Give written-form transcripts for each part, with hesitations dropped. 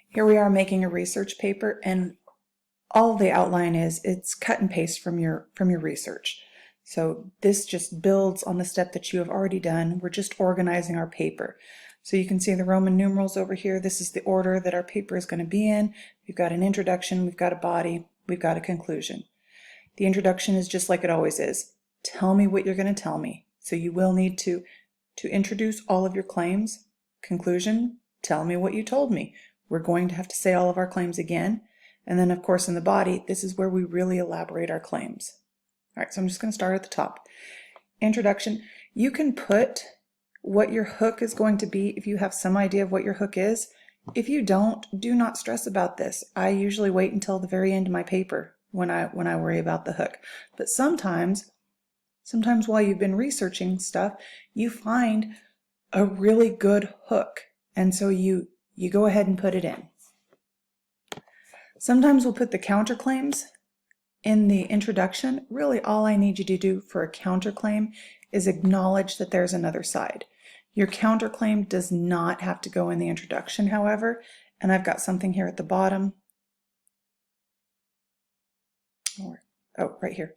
Here we are making a research paper, and all the outline is it's cut and paste from your research. So this just builds on the step that you have already done. We're just organizing our paper. So you can see the Roman numerals over here. This is the order that our paper is going to be in. We've got an introduction, we've got a body, we've got a conclusion. The introduction is just like it always is. Tell me what you're going to tell me. So you will need to introduce all of your claims. Conclusion, tell me what you told me. We're going to have to say all of our claims again. And then, of course, in the body, this is where we really elaborate our claims. All right, so I'm just going to start at the top. Introduction. You can put what your hook is going to be if you have some idea of what your hook is. If you don't, do not stress about this. I usually wait until the very end of my paper when I worry about the hook. But sometimes while you've been researching stuff, you find a really good hook. And so you go ahead and put it in. Sometimes we'll put the counterclaims in the introduction. Really, all I need you to do for a counterclaim is acknowledge that there's another side. Your counterclaim does not have to go in the introduction, however, and I've got something here at the bottom. Oh, right here.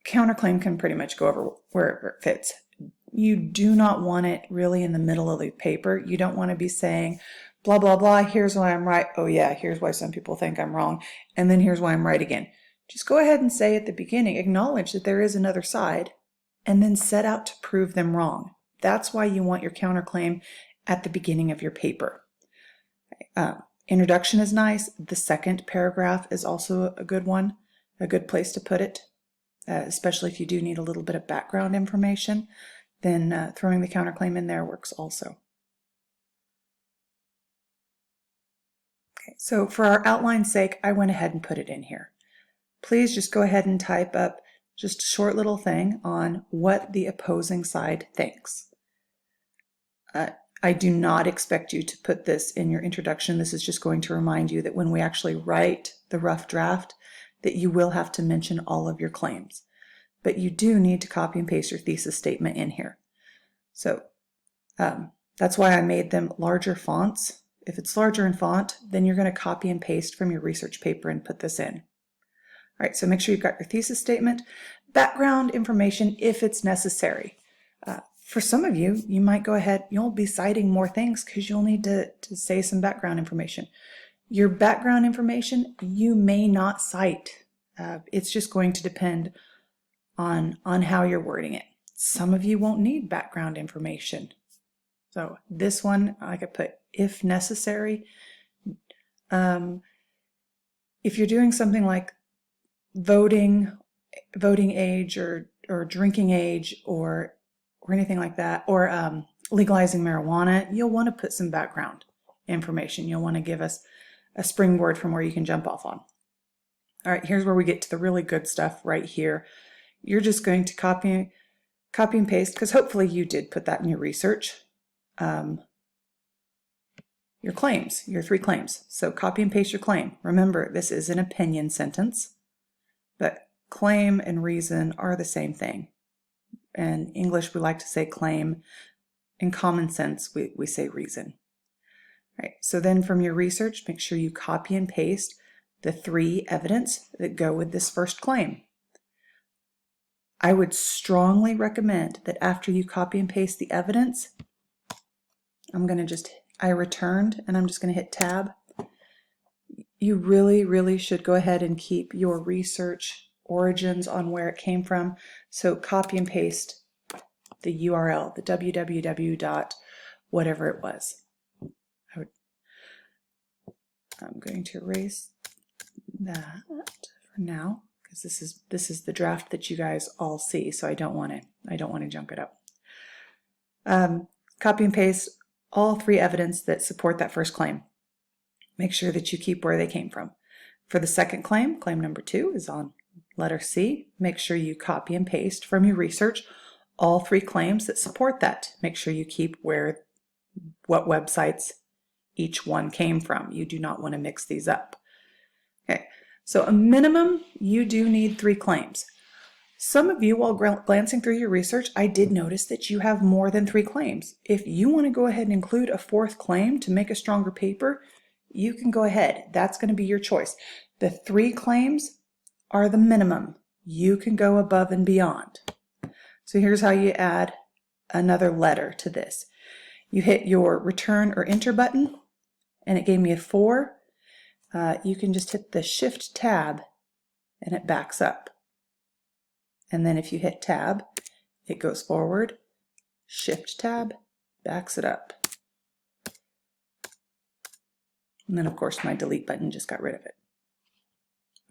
Counterclaim can pretty much go over wherever it fits. You do not want it really in the middle of the paper. You don't want to be saying, blah, blah, blah, here's why I'm right. Oh yeah, here's why some people think I'm wrong. And then here's why I'm right again. Just go ahead and say at the beginning, acknowledge that there is another side, and then set out to prove them wrong. That's why you want your counterclaim at the beginning of your paper. Introduction is nice. The second paragraph is also a good one, a good place to put it, especially if you do need a little bit of background information. Then throwing the counterclaim in there works also. Okay, so for our outline's sake, I went ahead and put it in here. Please just go ahead and type up just a short little thing on what the opposing side thinks. I do not expect you to put this in your introduction. This is just going to remind you that when we actually write the rough draft, that you will have to mention all of your claims. But you do need to copy and paste your thesis statement in here. So that's why I made them larger fonts. If it's larger in font, then you're going to copy and paste from your research paper and put this in. All right, so make sure you've got your thesis statement, background information if it's necessary. For some of you, you might go ahead, you'll be citing more things because you'll need to say some background information. Your background information, you may not cite. It's just going to depend on how you're wording it. Some of you won't need background information. So this one, I could put if necessary. If you're doing something like voting age or drinking age or anything like that, or legalizing marijuana, you'll want to put some background information. You'll want to give us a springboard from where you can jump off on. All right, here's where we get to the really good stuff right here. You're just going to copy and paste, because hopefully you did put that in your research. Your claims, your 3 claims. So copy and paste your claim. Remember, this is an opinion sentence, but claim and reason are the same thing. In English, we like to say claim. In common sense, we say reason. All right, so then from your research, make sure you copy and paste the 3 evidence that go with this first claim. I would strongly recommend that after you copy and paste the evidence, I returned, and I'm just going to hit tab. You really, really should go ahead and keep your research origins on where it came from. So copy and paste the URL, the www. Whatever it was. I'm going to erase that for now, because this is the draft that you guys all see, so I don't want to junk it up. Copy and paste all 3 evidence that support that first claim. Make sure that you keep where they came from. For the second claim, claim number 2 is on letter C. Make sure you copy and paste from your research all 3 claims that support that. Make sure you keep what websites each one came from. You do not want to mix these up. Okay, so a minimum, you do need 3 claims. Some of you, while glancing through your research, I did notice that you have more than 3 claims. If you want to go ahead and include a 4th claim to make a stronger paper, you can go ahead. That's going to be your choice. The 3 claims are the minimum. You can go above and beyond. So here's how you add another letter to this. You hit your return or enter button, and it gave me a 4. You can just hit the shift tab and it backs up. And then if you hit tab, it goes forward. Shift tab backs it up. And then of course my delete button just got rid of it.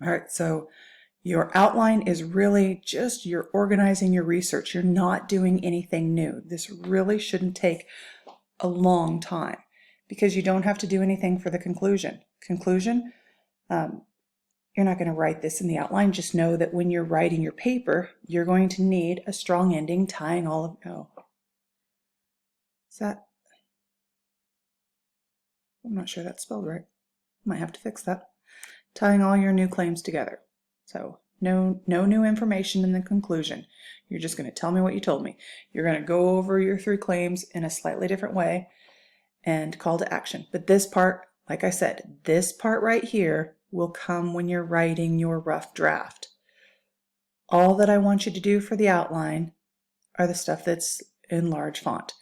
All right, so your outline is really just you're organizing your research. You're not doing anything new. This really shouldn't take a long time because you don't have to do anything for the conclusion. You're not going to write this in the outline. Just know that when you're writing your paper, you're going to need a strong ending tying all of, I'm not sure that's spelled right. Might have to fix that. Tying all your new claims together. So no new information in the conclusion. You're just going to tell me what you told me. You're going to go over your 3 claims in a slightly different way and call to action. But this part, like I said, this part right here will come when you're writing your rough draft. All that I want you to do for the outline are the stuff that's in large font.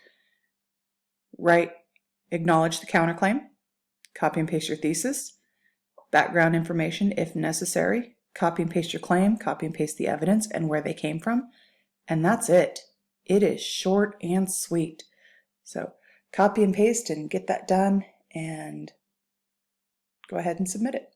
Acknowledge the counterclaim, copy and paste your thesis, background information if necessary, copy and paste your claim, copy and paste the evidence and where they came from, and that's it. It is short and sweet. So copy and paste and get that done and go ahead and submit it.